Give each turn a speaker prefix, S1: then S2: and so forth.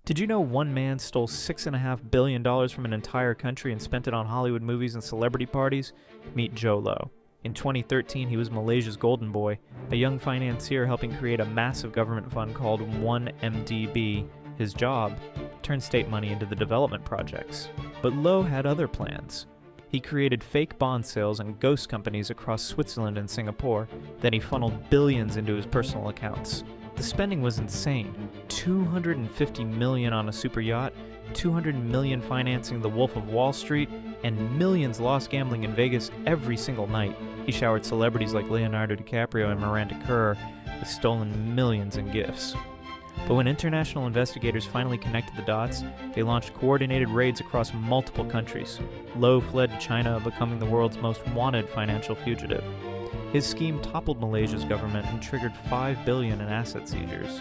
S1: Did you know one man stole $6.5 billion from an entire country and spent it on Hollywood movies and celebrity parties? Meet Joe Low. In 2013, he was Malaysia's golden boy, a young financier helping create a massive government fund called 1MDB. His job? Turn state money into the development projects. But Low had other plans. He created fake bond sales and ghost companies across Switzerland and Singapore. Then he funneled billions into his personal accounts. The spending was insane. $250 million on a super yacht, $200 million financing the Wolf of Wall Street, and millions lost gambling in Vegas every single night. He showered celebrities like Leonardo DiCaprio and Miranda Kerr with stolen millions in gifts. But when international investigators finally connected the dots, they launched coordinated raids across multiple countries. Low fled to China, becoming the world's most wanted financial fugitive. His scheme toppled Malaysia's government and triggered $5 billion in asset seizures.